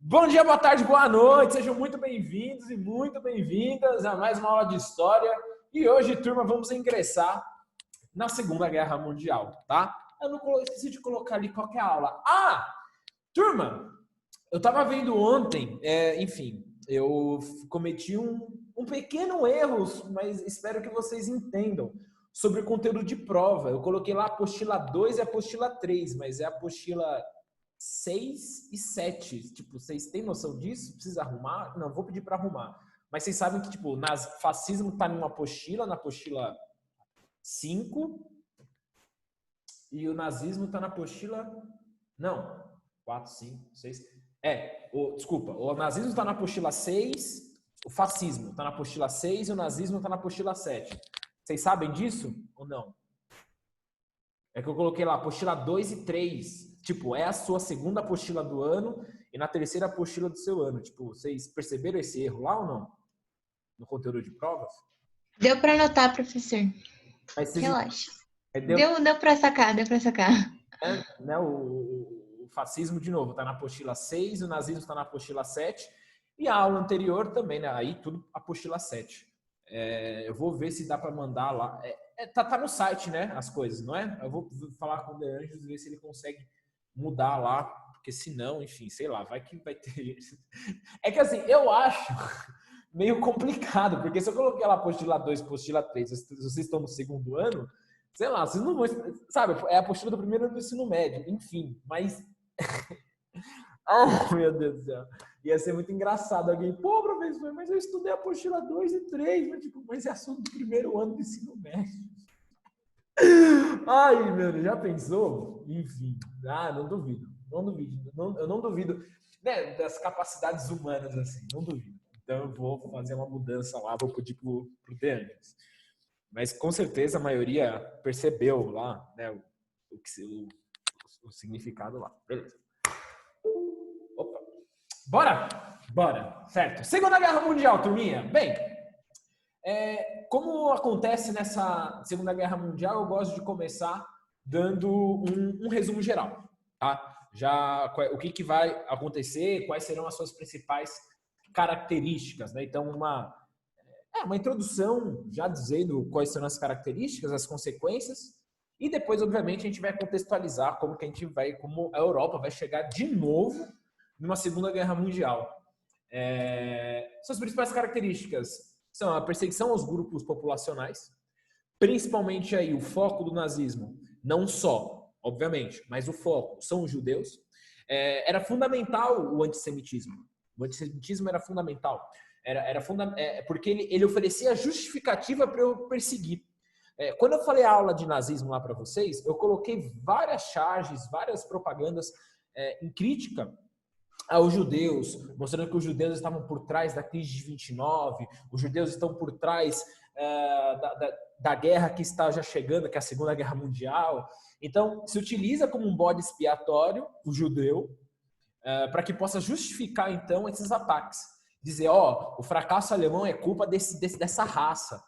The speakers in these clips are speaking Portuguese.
Bom dia, boa tarde, boa noite, sejam muito bem-vindos e muito bem-vindas a mais uma aula de História. E hoje, turma, vamos ingressar na Segunda Guerra Mundial, tá? Eu não esqueci de colocar ali qual que é a aula. Turma, eu estava vendo ontem, enfim, eu cometi um pequeno erro, mas espero que vocês entendam, sobre o conteúdo de prova. Eu coloquei lá a apostila 2 e a apostila 3, mas é a apostila 6 e 7. Tipo, vocês têm noção disso? Precisa arrumar? Não, vou pedir para arrumar. Mas vocês sabem que, tipo, fascismo tá numa apostila, na apostila 5, e o nazismo tá na apostila... Não, 4, 5, 6... Desculpa, o nazismo tá na apostila 6, o fascismo tá na apostila 6 e o nazismo tá na apostila 7. Vocês sabem disso ou não? É que eu coloquei lá, apostila 2 e 3. Tipo, é a sua segunda apostila do ano e na terceira apostila do seu ano. Tipo, vocês perceberam esse erro lá ou não? No conteúdo de provas? Deu para anotar, professor. Relaxa. Deu para sacar, Né, o fascismo, de novo, tá na apostila 6, o nazismo tá na apostila 7. E a aula anterior também, né? Aí tudo apostila 7. Eu vou ver se dá para mandar lá. Tá no site, né? As coisas, não é? Eu vou falar com o De Anjos, ver se ele consegue mudar lá, porque senão, enfim, sei lá, vai que vai ter. É que assim, eu acho meio complicado, porque se eu coloquei lá apostila 2, apostila 3, vocês estão no segundo ano, sei lá, vocês não vão. Sabe, é a apostila do primeiro ano do ensino médio, enfim, mas. Oh, meu Deus do céu. Ia ser muito engraçado alguém, pô, professor, mas eu estudei a apostila 2 e 3, mas é assunto do primeiro ano do ensino médio. Ai, meu Deus, já pensou? Enfim, não duvido, eu não duvido, né, das capacidades humanas, assim, não duvido. Então eu vou fazer uma mudança lá, vou pedir pro De Anjos. Mas com certeza a maioria percebeu lá, né, o significado lá. Beleza. Opa. Bora, certo. Segunda Guerra Mundial, turminha. Bem, como acontece nessa Segunda Guerra Mundial, eu gosto de começar dando um resumo geral, tá? Já o que vai acontecer, quais serão as suas principais características, né? Então, uma introdução já dizendo quais são as características, as consequências, e depois, obviamente, a gente vai contextualizar como a Europa vai chegar de novo numa Segunda Guerra Mundial. Suas principais características são a perseguição aos grupos populacionais, principalmente aí o foco do nazismo, não só, obviamente, mas o foco são os judeus. Era fundamental o antissemitismo. O antissemitismo era fundamental. Porque ele oferecia justificativa para eu perseguir. Quando eu falei a aula de nazismo lá para vocês, eu coloquei várias charges, várias propagandas em crítica aos judeus, mostrando que os judeus estavam por trás da crise de 29, os judeus estão por trás da guerra que está já chegando, que é a Segunda Guerra Mundial. Então, se utiliza como um bode expiatório o judeu, para que possa justificar, então, esses ataques. Dizer, o fracasso alemão é culpa dessa raça.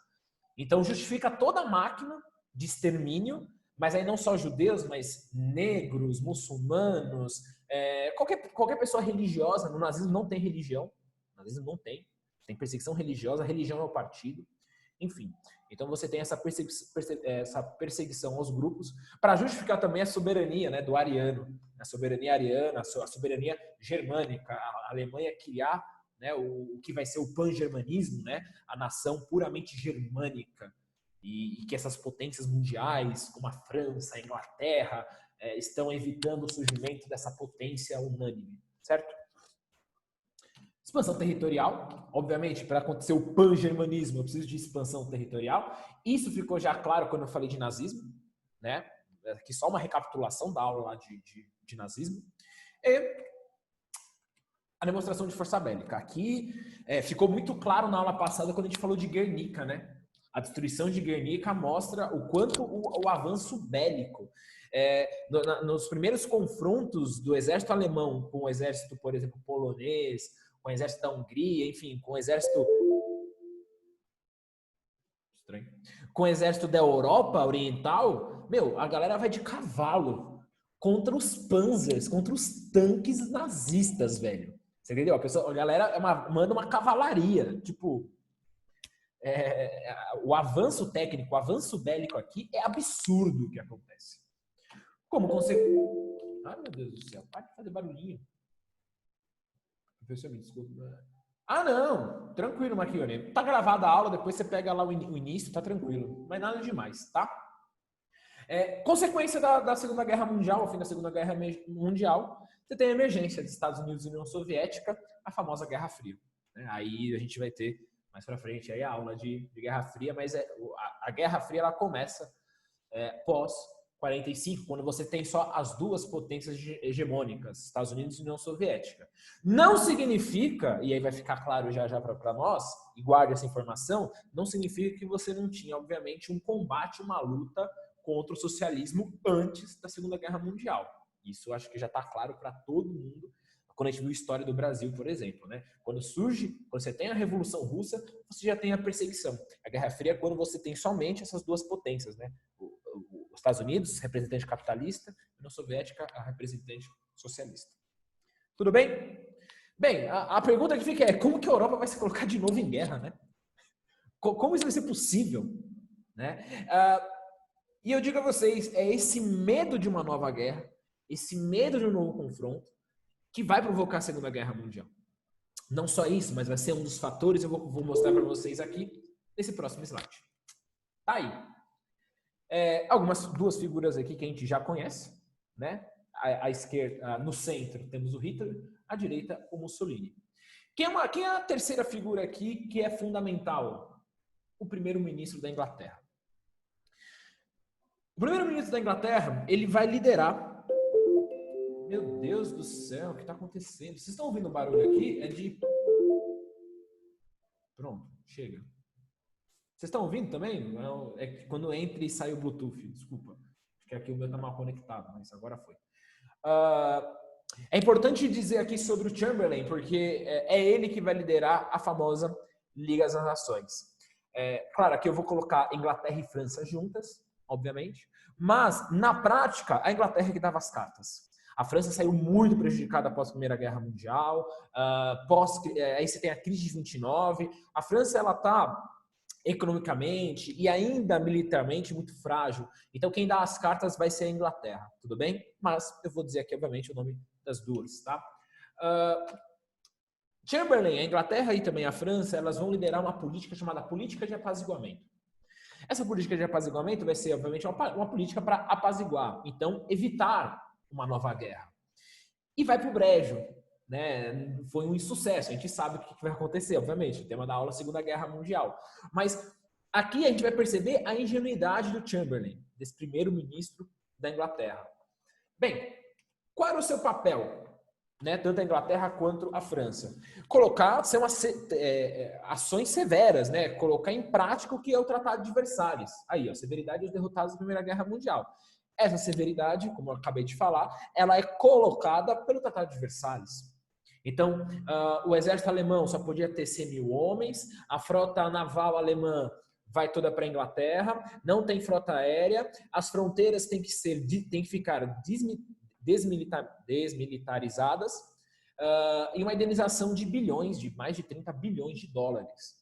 Então, justifica toda a máquina de extermínio, mas aí não só judeus, mas negros, muçulmanos, qualquer pessoa religiosa. No nazismo não tem religião. No nazismo não tem. Tem perseguição religiosa, a religião é o partido. Enfim, então você tem essa perseguição aos grupos para justificar também a soberania, né, do ariano, a soberania ariana, a soberania germânica, a Alemanha criar, né, o que vai ser o pan-germanismo, né, a nação puramente germânica, e que essas potências mundiais, como a França, a Inglaterra, estão evitando o surgimento dessa potência unânime, certo? Expansão territorial, obviamente, para acontecer o pan-germanismo, eu preciso de expansão territorial. Isso ficou já claro quando eu falei de nazismo, né? Aqui só uma recapitulação da aula lá de nazismo. E a demonstração de força bélica. Aqui ficou muito claro na aula passada quando a gente falou de Guernica, né? A destruição de Guernica mostra o quanto o avanço bélico. Nos primeiros confrontos do exército alemão com o exército, por exemplo, polonês, com o exército da Hungria, enfim, com o exército... Estranho. Com o exército da Europa Oriental, a galera vai de cavalo contra os panzers, contra os tanques nazistas, velho. Você entendeu? A galera manda uma cavalaria. Tipo, o avanço técnico, o avanço bélico aqui é absurdo o que acontece. Como consequência... Ai, meu Deus do céu. Para de fazer barulhinho. Professor, me desculpa. Ah, não. Tranquilo, Marchione. Tá gravada a aula, depois você pega lá o início, tá tranquilo. Não é nada demais, tá? Consequência da Segunda Guerra Mundial, ao fim da Segunda Guerra Mundial, você tem a emergência dos Estados Unidos e União Soviética, a famosa Guerra Fria. Aí a gente vai ter mais para frente aí a aula de Guerra Fria, mas a Guerra Fria ela começa pós 45, quando você tem só as duas potências hegemônicas, Estados Unidos e União Soviética. Não significa, e aí vai ficar claro já para nós, e guarde essa informação, não significa que você não tinha, obviamente, um combate, uma luta contra o socialismo antes da Segunda Guerra Mundial. Isso eu acho que já está claro para todo mundo, quando a gente viu a história do Brasil, por exemplo. Né? Quando você tem a Revolução Russa, você já tem a perseguição. A Guerra Fria é quando você tem somente essas duas potências, né? Os Estados Unidos, representante capitalista, e a União Soviética, a representante socialista. Tudo bem? Bem, a pergunta que fica é como que a Europa vai se colocar de novo em guerra, né? Como isso vai ser possível? Né? E eu digo a vocês, é esse medo de uma nova guerra, esse medo de um novo confronto, que vai provocar a Segunda Guerra Mundial. Não só isso, mas vai ser um dos fatores, eu vou mostrar para vocês aqui, nesse próximo slide. Tá aí. Algumas duas figuras aqui que a gente já conhece, né? À esquerda, no centro, temos o Hitler, à direita, o Mussolini. Quem é a terceira figura aqui que é fundamental? O primeiro-ministro da Inglaterra. O primeiro-ministro da Inglaterra, ele vai liderar... Meu Deus do céu, o que está acontecendo? Vocês estão ouvindo o barulho aqui? Pronto, chega. Vocês estão ouvindo também? É que quando entra e sai o Bluetooth, desculpa. Acho que aqui o meu está mal conectado, mas agora foi. É importante dizer aqui sobre o Chamberlain, porque é ele que vai liderar a famosa Liga das Nações. Claro, aqui eu vou colocar Inglaterra e França juntas, obviamente, mas, na prática, a Inglaterra é que dava as cartas. A França saiu muito prejudicada após a Primeira Guerra Mundial, aí você tem a crise de 29. A França ela está economicamente e ainda militarmente muito frágil. Então, quem dá as cartas vai ser a Inglaterra, tudo bem? Mas eu vou dizer aqui, obviamente, o nome das duas, tá? Chamberlain, a Inglaterra e também a França, elas vão liderar uma política chamada política de apaziguamento. Essa política de apaziguamento vai ser, obviamente, uma política para apaziguar, então, evitar uma nova guerra. E vai para o brejo, né? Foi um insucesso, a gente sabe o que vai acontecer, obviamente, o tema da aula Segunda Guerra Mundial. Mas aqui a gente vai perceber a ingenuidade do Chamberlain, desse primeiro-ministro da Inglaterra. Bem, qual era o seu papel, né? Tanto a Inglaterra quanto a França? Colocar, são ações severas, né? Colocar em prática o que é o Tratado de Versalhes. Aí, ó, severidade dos derrotados da Primeira Guerra Mundial. Essa severidade, como eu acabei de falar, ela é colocada pelo Tratado de Versalhes. Então, o exército alemão só podia ter 100.000 homens, a frota naval alemã vai toda para a Inglaterra, não tem frota aérea, as fronteiras têm que ficar desmilitarizadas e uma indenização de bilhões, de mais de 30 bilhões de dólares,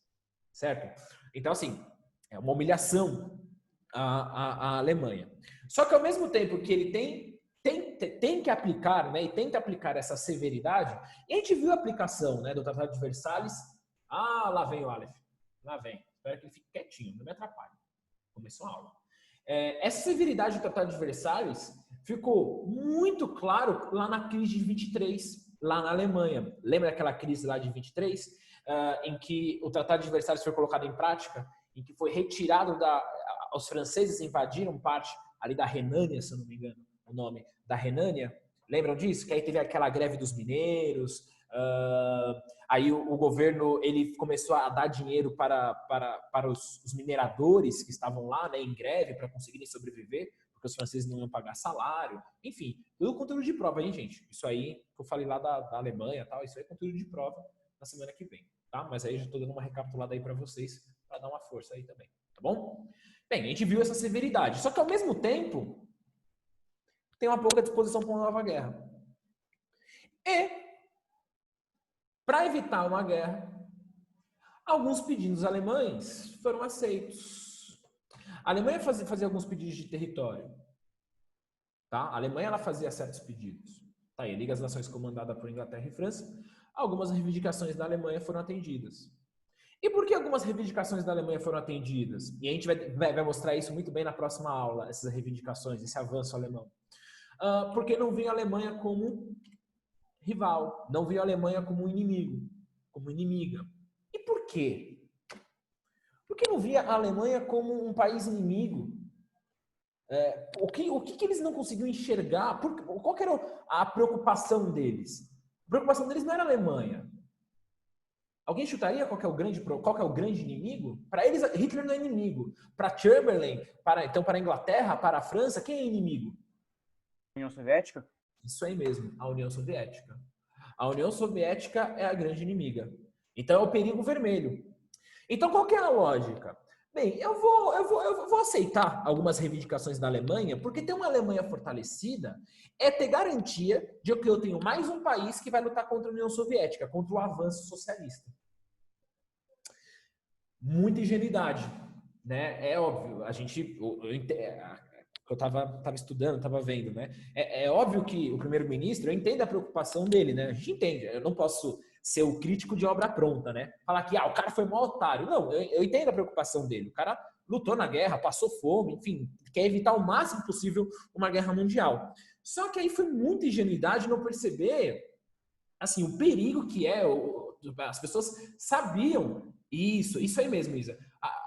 certo? Então, assim, é uma humilhação a Alemanha. Só que ao mesmo tempo que ele tem que aplicar, né, e tenta aplicar essa severidade, e a gente viu a aplicação, né, do Tratado de Versalhes. Lá vem o Aleph. Lá vem. Espero que ele fique quietinho, não me atrapalhe. Começou a aula. Essa severidade do Tratado de Versalhes ficou muito claro lá na crise de 23, lá na Alemanha. Lembra daquela crise lá de 23, em que o Tratado de Versalhes foi colocado em prática, em que foi retirado os franceses invadiram parte ali da Renânia, se eu não me engano, o nome da Renânia. Lembram disso? Que aí teve aquela greve dos mineiros, aí o governo ele começou a dar dinheiro para os mineradores que estavam lá, né, em greve para conseguirem sobreviver, porque os franceses não iam pagar salário. Enfim, tudo conteúdo de prova, hein, gente? Isso aí que eu falei lá da Alemanha, tal, isso aí é conteúdo de prova na semana que vem, tá? Mas aí já estou dando uma recapitulada aí para vocês, para dar uma força aí também, tá bom? Bem, a gente viu essa severidade, só que ao mesmo tempo tem uma pouca disposição para uma nova guerra. E para evitar uma guerra, alguns pedidos alemães foram aceitos. A Alemanha fazia alguns pedidos de território. Tá? A Alemanha ela fazia certos pedidos. Tá aí, a Liga das Nações comandada por Inglaterra e França, algumas reivindicações da Alemanha foram atendidas. E por que algumas reivindicações da Alemanha foram atendidas? E a gente vai mostrar isso muito bem na próxima aula, essas reivindicações, esse avanço alemão. Porque não via a Alemanha como rival, não via a Alemanha como inimigo, como inimiga. E por quê? Porque não via a Alemanha como um país inimigo. O que eles não conseguiam enxergar? Qual que era a preocupação deles? A preocupação deles não era a Alemanha. Alguém chutaria qual que é o grande inimigo? Para eles, Hitler não é inimigo. Para Chamberlain, para a Inglaterra, para a França, quem é inimigo? União Soviética? Isso aí mesmo, a União Soviética. A União Soviética é a grande inimiga. Então é o perigo vermelho. Então qual que é a lógica? Bem, eu vou aceitar algumas reivindicações da Alemanha, porque ter uma Alemanha fortalecida é ter garantia de que eu tenho mais um país que vai lutar contra a União Soviética, contra o avanço socialista. Muita ingenuidade, né? É óbvio, eu estava estudando, estava vendo, né? É óbvio que o primeiro-ministro, eu entendo a preocupação dele, né? A gente entende, eu não posso ser o crítico de obra pronta, né? Falar que o cara foi mó otário. Não, eu entendo a preocupação dele. O cara lutou na guerra, passou fome, enfim, quer evitar o máximo possível uma guerra mundial. Só que aí foi muita ingenuidade não perceber, assim, o perigo que é. As pessoas sabiam isso aí mesmo, Isa.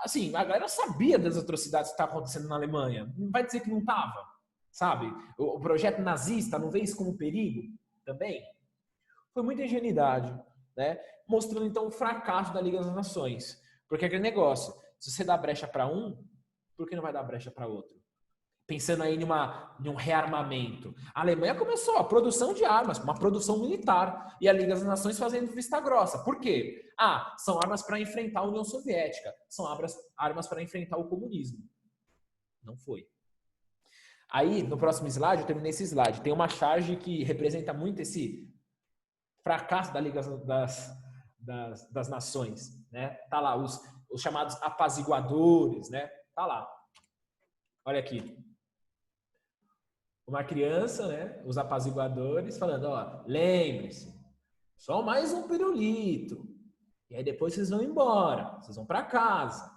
Assim, a galera sabia das atrocidades que estavam acontecendo na Alemanha. Não vai dizer que não estava, sabe? O projeto nazista não vê isso como perigo também? Foi muita ingenuidade, né? Mostrando então o fracasso da Liga das Nações. Porque aquele negócio, se você dá brecha para um, por que não vai dar brecha para outro? Pensando aí em um rearmamento. A Alemanha começou a produção de armas, uma produção militar, e a Liga das Nações fazendo vista grossa. Por quê? São armas para enfrentar a União Soviética, são armas para enfrentar o comunismo. Não foi. Aí, no próximo slide, eu terminei esse slide, tem uma charge que representa muito esse fracasso da Liga das Nações, né? Tá lá, os chamados apaziguadores, né? Tá lá. Olha aqui. Uma criança, né? Os apaziguadores falando, lembre-se, só mais um pirulito. E aí depois vocês vão embora, vocês vão para casa.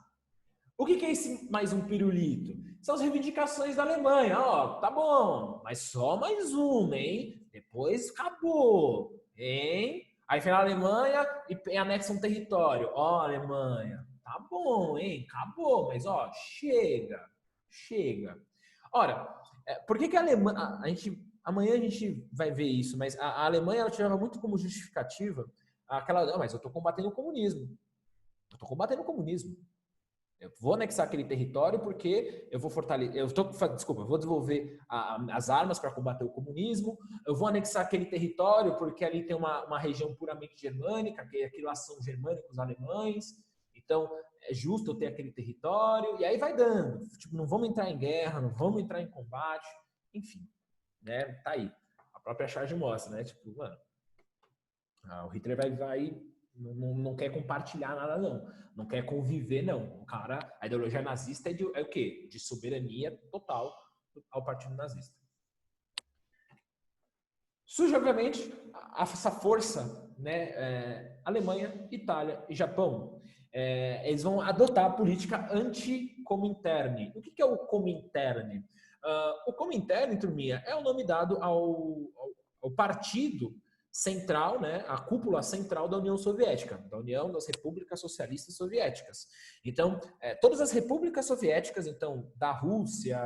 O que é esse mais um pirulito? São as reivindicações da Alemanha. Tá bom, mas só mais uma, hein? Depois acabou. Hein? Aí vem a Alemanha e anexa um território. Alemanha, tá bom, hein? Acabou, mas chega. Ora, por que a Alemanha... Amanhã a gente vai ver isso, mas a Alemanha ela tirava muito como justificativa mas eu tô combatendo o comunismo. Eu vou anexar aquele território porque eu vou fortalecer, eu vou desenvolver as armas para combater o comunismo, eu vou anexar aquele território porque ali tem uma região puramente germânica, que aquilo lá são germânicos alemães, então é justo eu ter aquele território, e aí vai dando. Tipo, não vamos entrar em guerra, não vamos entrar em combate, enfim, né? Tá aí. A própria charge mostra, né? Tipo, mano, o Hitler vai não quer compartilhar nada, não. Não quer conviver, não. O cara, a ideologia nazista é o quê? De soberania total ao partido nazista. Surge, obviamente, essa força, né? Alemanha, Itália e Japão. Eles vão adotar a política anti-Comintern. O que é o Comintern? O Comintern, turminha, é o nome dado ao partido central, né, a cúpula central da União Soviética, da União das Repúblicas Socialistas Soviéticas. Então, todas as repúblicas soviéticas, então, da Rússia,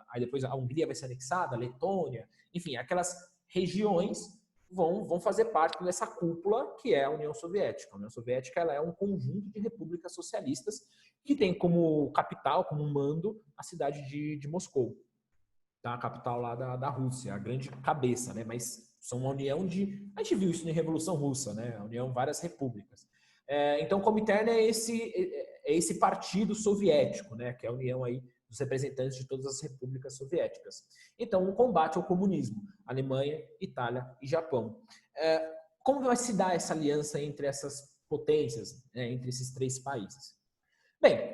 aí depois a Hungria vai ser anexada, a Letônia, enfim, aquelas regiões vão fazer parte dessa cúpula que é a União Soviética. A União Soviética ela é um conjunto de repúblicas socialistas que tem como capital, como mando, a cidade de Moscou, tá? A capital lá da Rússia, a grande cabeça, né? Mas são uma união de... A gente viu isso na Revolução Russa, né? A união de várias repúblicas. Então, o Comintern é esse partido soviético, né? Que é a união aí dos representantes de todas as repúblicas soviéticas. Então, um combate ao comunismo. Alemanha, Itália e Japão. como vai se dar essa aliança entre essas potências, né, entre esses três países? Bem,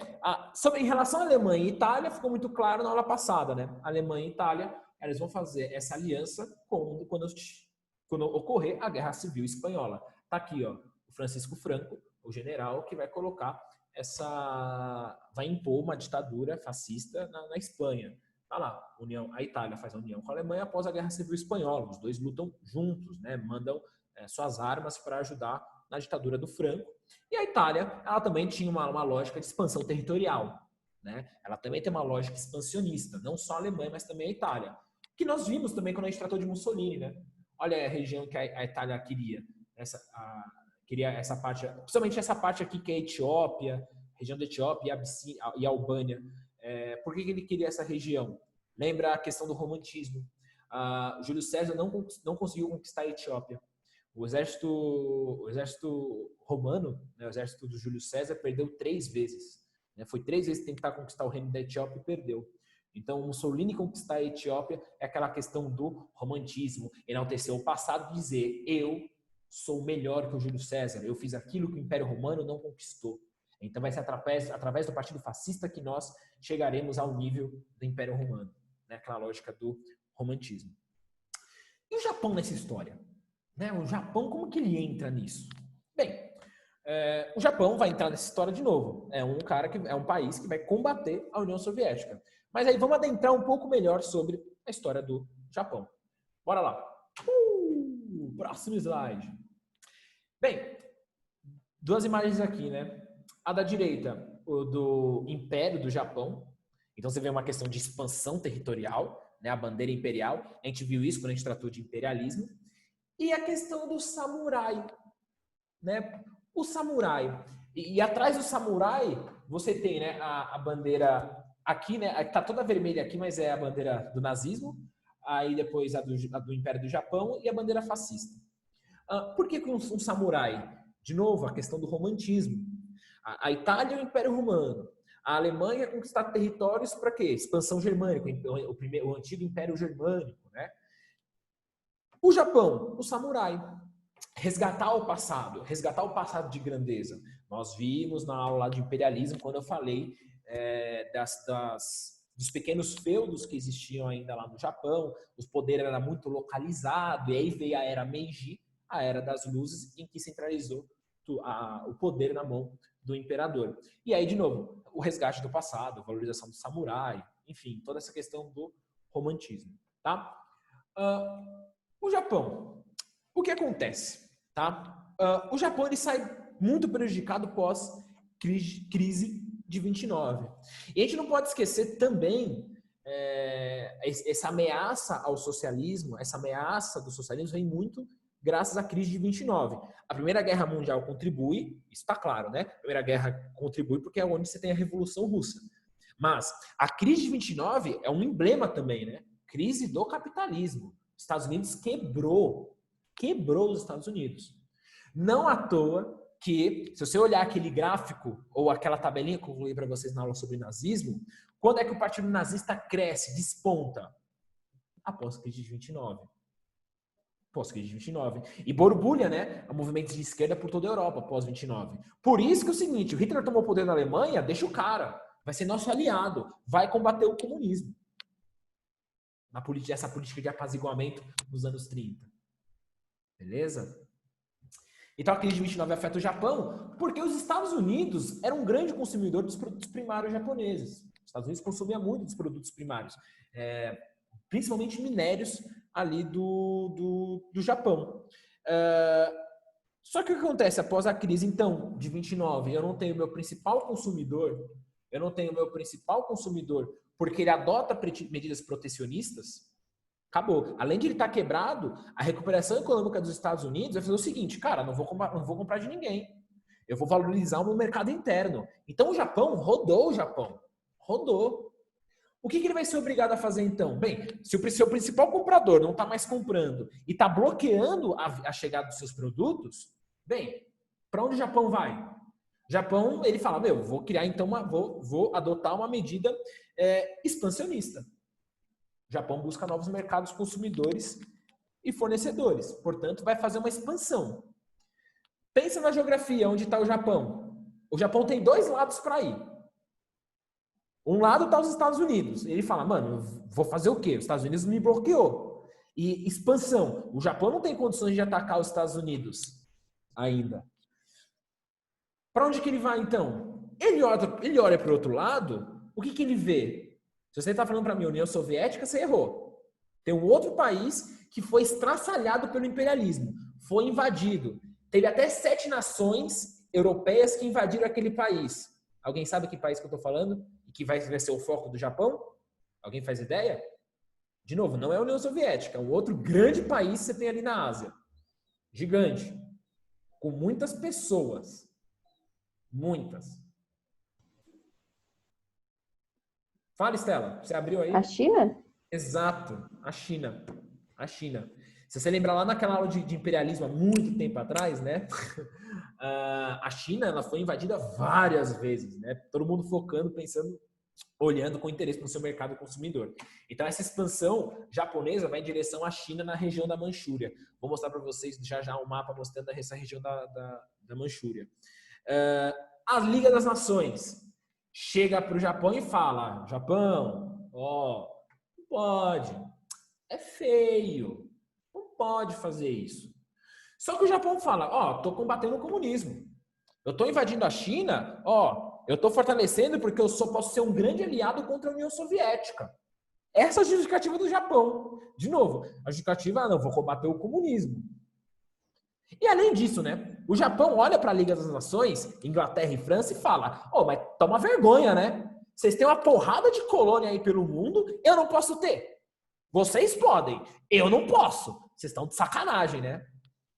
em relação à Alemanha e Itália, ficou muito claro na aula passada, né? Alemanha e Itália, elas vão fazer essa aliança quando ocorrer a Guerra Civil Espanhola. Tá aqui, ó, o Francisco Franco, o general que vai colocar vai impor uma ditadura fascista na Espanha. Tá lá, a Itália faz a união com a Alemanha após a Guerra Civil Espanhola. Os dois lutam juntos, né? Mandam suas armas para ajudar na ditadura do Franco. E a Itália, ela também tinha uma lógica de expansão territorial, né? Ela também tem uma lógica expansionista, não só a Alemanha, mas também a Itália. Que nós vimos também quando a gente tratou de Mussolini, né? Olha a região que a Itália queria. Queria essa parte, principalmente essa parte aqui que é a Etiópia, região da Etiópia e a Albânia. Por que ele queria essa região? Lembra a questão do romantismo. Júlio César não conseguiu conquistar a Etiópia. O exército romano, né, o exército do Júlio César, perdeu 3 vezes. Né? Foi 3 vezes tentar conquistar o reino da Etiópia e perdeu. Então, Mussolini conquistar a Etiópia é aquela questão do romantismo, enaltecer o passado e dizer: eu sou melhor que o Júlio César, eu fiz aquilo que o Império Romano não conquistou. Então, vai ser através do Partido Fascista que nós chegaremos ao nível do Império Romano. Né? Aquela lógica do romantismo. E o Japão nessa história? Né? O Japão, como que ele entra nisso? Bem, o Japão vai entrar nessa história de novo. É um país que vai combater a União Soviética. Mas aí vamos adentrar um pouco melhor sobre a história do Japão. Bora lá. Próximo slide. Bem, 2 imagens aqui, né? A da direita, o do Império do Japão. Então você vê uma questão de expansão territorial, né? A bandeira imperial. A gente viu isso quando a gente tratou de imperialismo. E a questão do samurai, né? O samurai. E atrás do samurai, você tem, né, a bandeira aqui, né? Tá toda vermelha aqui, mas é a bandeira do nazismo. Aí depois a do Império do Japão e a bandeira fascista. Por que um samurai? De novo, a questão do romantismo. A Itália é o Império Romano. A Alemanha conquistar territórios para quê? Expansão germânica, o antigo Império Germânico, né? O Japão, o samurai. Resgatar o passado de grandeza. Nós vimos na aula de imperialismo, quando eu falei dos pequenos feudos que existiam ainda lá no Japão, o poder era muito localizado, e aí veio a era Meiji, a era das luzes, em que centralizou o poder na mão do imperador. E aí, de novo, o resgate do passado, a valorização do samurai, enfim, toda essa questão do romantismo. Tá? O Japão, o que acontece? Tá? O Japão ele sai muito prejudicado pós-crise de 29. E a gente não pode esquecer também essa ameaça ao socialismo, essa ameaça do socialismo vem muito graças à crise de 29. A Primeira Guerra Mundial contribui, isso está claro, né? A Primeira Guerra contribui porque é onde você tem a Revolução Russa. Mas a crise de 29 é um emblema também, né? Crise do capitalismo. Os Estados Unidos quebrou os Estados Unidos. Não à toa que, se você olhar aquele gráfico ou aquela tabelinha que eu coloquei para vocês na aula sobre nazismo, quando é que o partido nazista cresce, desponta? Após a crise de 29. Pós-crise de 29. E borbulha, né? Movimentos de esquerda por toda a Europa, pós-29. Por isso que é o seguinte, o Hitler tomou o poder na Alemanha, deixa o cara. Vai ser nosso aliado. Vai combater o comunismo. Essa política de apaziguamento nos anos 30. Beleza? Então a crise de 29 afeta o Japão porque os Estados Unidos eram um grande consumidor dos produtos primários japoneses. Os Estados Unidos consumiam muito dos produtos primários. Principalmente minérios ali do Japão. Só que o que acontece após a crise, então, de 29? Eu não tenho meu principal consumidor porque ele adota medidas protecionistas, acabou. Além de ele estar quebrado, a recuperação econômica dos Estados Unidos vai fazer o seguinte, cara, não vou comprar de ninguém. Eu vou valorizar o meu mercado interno. Então o Japão rodou. O que ele vai ser obrigado a fazer então? Bem, se o seu principal comprador não está mais comprando e está bloqueando a chegada dos seus produtos, bem, para onde o Japão vai? O Japão, ele fala, vou criar então vou adotar uma medida expansionista. O Japão busca novos mercados consumidores e fornecedores. Portanto, vai fazer uma expansão. Pensa na geografia, onde está o Japão. O Japão tem 2 lados para ir. Um lado está os Estados Unidos. Ele fala, mano, vou fazer o quê? Os Estados Unidos me bloqueou. E expansão. O Japão não tem condições de atacar os Estados Unidos ainda. Para onde que ele vai, então? Ele olha para o outro lado, o que ele vê? Se você está falando para mim, União Soviética, você errou. Tem um outro país que foi estraçalhado pelo imperialismo. Foi invadido. Teve até 7 nações europeias que invadiram aquele país. Alguém sabe que país que eu estou falando? E que vai ser o foco do Japão? Alguém faz ideia? De novo, não é a União Soviética. É um outro grande país que você tem ali na Ásia. Gigante. Com muitas pessoas. Muitas. Fala, Estela. Você abriu aí? A China? Exato. A China. A China. Se você lembrar lá naquela aula de imperialismo há muito tempo atrás, né? A China, ela foi invadida várias vezes, né? Todo mundo focando, pensando, olhando com interesse no seu mercado consumidor. Então, essa expansão japonesa vai em direção à China na região da Manchúria. Vou mostrar para vocês já um mapa mostrando essa região da Manchúria. A Liga das Nações chega para o Japão e fala, Japão, ó, não pode, é feio, não pode fazer isso. Só que o Japão fala, ó, tô combatendo o comunismo. Eu tô invadindo a China, ó, eu tô fortalecendo porque eu só posso ser um grande aliado contra a União Soviética. Essa é a justificativa do Japão. De novo, a justificativa, não, vou combater o comunismo. E além disso, né, o Japão olha para a Liga das Nações, Inglaterra e França, e fala, ó, mas toma vergonha, né? Vocês têm uma porrada de colônia aí pelo mundo, eu não posso ter. Vocês podem, eu não posso. Vocês estão de sacanagem, né?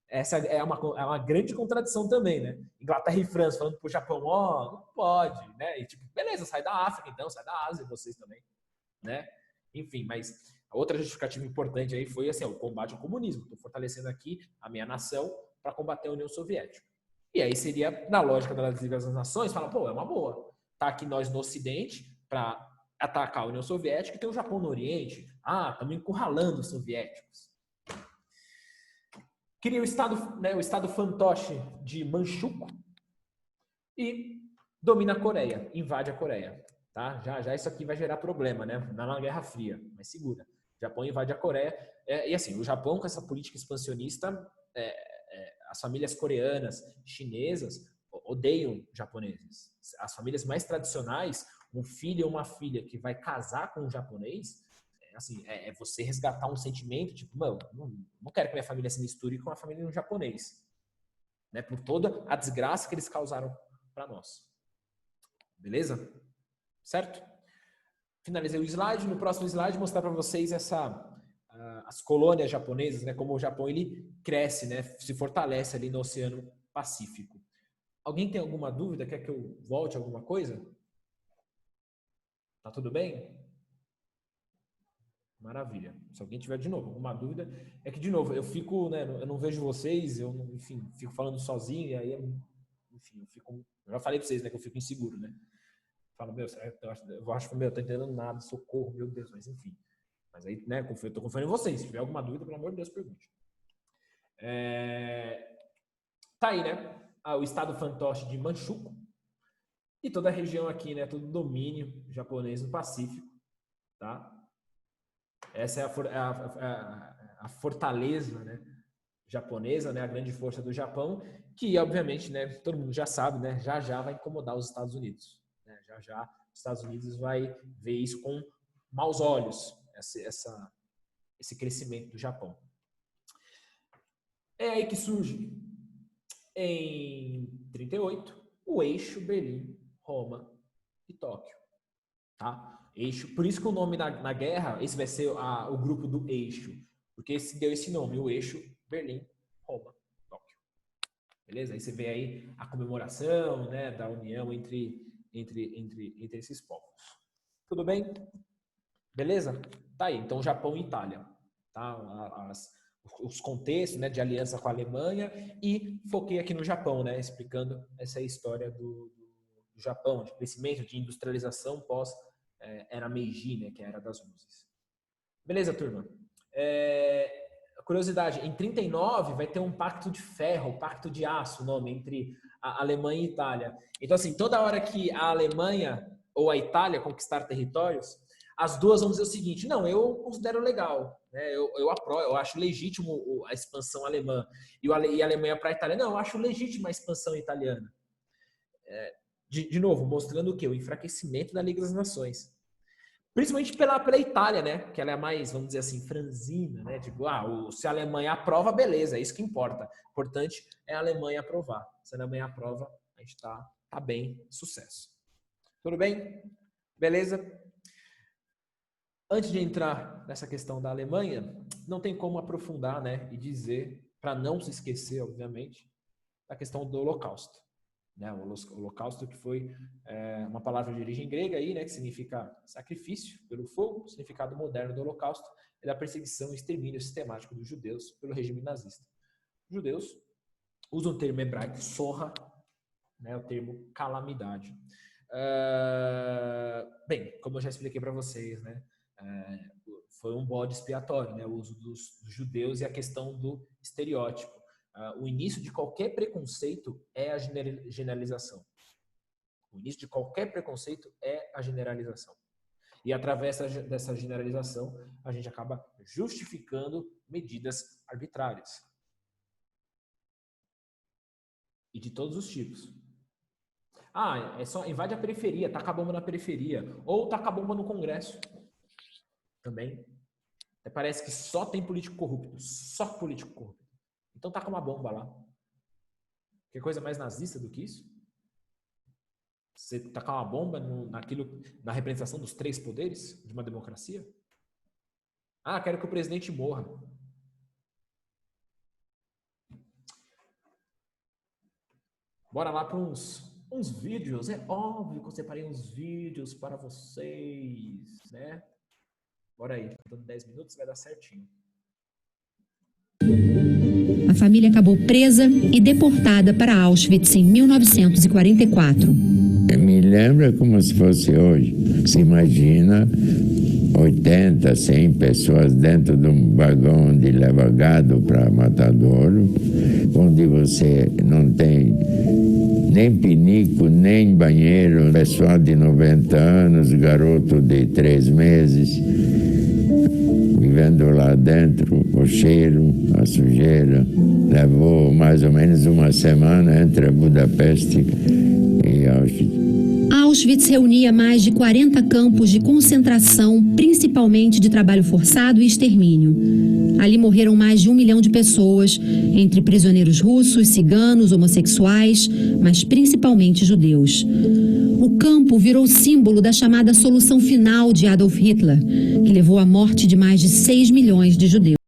Essa é uma grande contradição também, né? Inglaterra e França falando pro Japão, ó, não pode, né? E tipo, beleza, sai da África então, sai da Ásia, vocês também, né? Enfim, mas a outra justificativa importante aí foi assim, ó, o combate ao comunismo. Estou fortalecendo aqui a minha nação para combater a União Soviética. E aí seria, na lógica das Ligas das Nações, fala, pô, é uma boa. Tá aqui nós no Ocidente para atacar a União Soviética e tem o Japão no Oriente. Ah, estamos encurralando os soviéticos. Cria o estado fantoche de Manchukuo e domina a Coreia, invade a Coreia. Tá? Já isso aqui vai gerar problema, né? Na Guerra Fria, mas segura. O Japão invade a Coreia. E assim, o Japão com essa política expansionista, as famílias coreanas, chinesas, odeiam japoneses. As famílias mais tradicionais, um filho ou uma filha que vai casar com um japonês, assim, é você resgatar um sentimento, tipo, mano, não quero que minha família se misture com a família de um japonês. Né? Por toda a desgraça que eles causaram para nós. Beleza? Certo? Finalizei o slide. No próximo slide, mostrar para vocês as colônias japonesas, né? Como o Japão ele cresce, né? Se fortalece ali no Oceano Pacífico. Alguém tem alguma dúvida? Quer que eu volte a alguma coisa? Tá tudo bem? Maravilha. Se alguém tiver de novo alguma dúvida, é que de novo eu fico, né? Eu não vejo vocês, eu enfim fico falando sozinho e aí, enfim, eu já falei para vocês, né? Que eu fico inseguro, né? Falo, meu, eu acho que meu, eu tô entendendo nada, socorro, meu Deus, mas enfim. Mas aí, né, eu tô confiando em vocês. Se tiver alguma dúvida, pelo amor de Deus, pergunte. Tá aí, né? O estado fantoche de Manchukuo e toda a região aqui, né? Todo domínio japonês no Pacífico, tá? Essa é a fortaleza, né, japonesa, né? A grande força do Japão, que obviamente, né? Todo mundo já sabe, né? Já vai incomodar os Estados Unidos. Já os Estados Unidos vai ver isso com maus olhos, esse crescimento do Japão. É aí que surge, em 38, o eixo Berlim, Roma e Tóquio. Tá? Eixo, por isso que o nome na guerra, esse vai ser o grupo do eixo, porque deu esse nome, o eixo Berlim, Roma, Tóquio. Beleza? Aí você vê aí a comemoração, né, da união entre esses povos. Tudo bem? Beleza? Tá aí. Então, Japão e Itália. Tá? Os contextos, né, de aliança com a Alemanha e foquei aqui no Japão, né, explicando essa história do Japão, de crescimento, de industrialização pós era Meiji, né, que é a Era das Luzes. Beleza, turma? curiosidade, em 39 vai ter um pacto de ferro, pacto de aço, o nome, entre a Alemanha e a Itália. Então, assim, toda hora que a Alemanha ou a Itália conquistar territórios, as duas vão dizer o seguinte: não, eu considero legal, né? Eu aprovo, eu acho legítimo a expansão alemã. E a Alemanha para a Itália, não, eu acho legítima a expansão italiana. De novo, mostrando o quê? O enfraquecimento da Liga das Nações. Principalmente pela Itália, né? Que ela é mais, vamos dizer assim, franzina, né? Tipo, se a Alemanha aprova, beleza, é isso que importa. O importante é a Alemanha aprovar. Se a Alemanha aprova, a gente tá bem, sucesso. Tudo bem? Beleza? Antes de entrar nessa questão da Alemanha, não tem como aprofundar, né? E dizer, para não se esquecer, obviamente, da questão do Holocausto. Né, o holocausto, que foi uma palavra de origem grega aí, né, que significa sacrifício pelo fogo. O significado moderno do holocausto é da perseguição e extermínio sistemático dos judeus pelo regime nazista. Os judeus usam o termo hebraico sorra, né, o termo calamidade. Bem, como eu já expliquei para vocês, né, foi um bode expiatório, né, o uso dos judeus e a questão do estereótipo. O início de qualquer preconceito é a generalização. O início de qualquer preconceito é a generalização. E através dessa generalização, a gente acaba justificando medidas arbitrárias. E de todos os tipos. É só invade a periferia, taca a bomba na periferia. Ou taca a bomba no Congresso. Também. Até parece que só tem político corrupto. Só político corrupto. Então taca uma bomba lá. Que coisa mais nazista do que isso? Você tacar uma bomba na representação dos 3 poderes de uma democracia? Quero que o presidente morra. Bora lá para uns vídeos. É óbvio que eu separei uns vídeos para vocês, né? Bora aí, dando 10 minutos vai dar certinho. A família acabou presa e deportada para Auschwitz em 1944. Me lembra como se fosse hoje. Se imagina 80, 100 pessoas dentro de um vagão de leva gado para matadouro, onde você não tem nem pinico, nem banheiro, pessoal de 90 anos, garoto de 3 meses, vivendo lá dentro, o cheiro, a sujeira. Levou mais ou menos uma semana entre Budapeste e Auschwitz. Auschwitz reunia mais de 40 campos de concentração, principalmente de trabalho forçado e extermínio. Ali morreram mais de 1 milhão de pessoas, entre prisioneiros russos, ciganos, homossexuais, mas principalmente judeus. O campo virou símbolo da chamada solução final de Adolf Hitler, que levou à morte de mais de 6 milhões de judeus.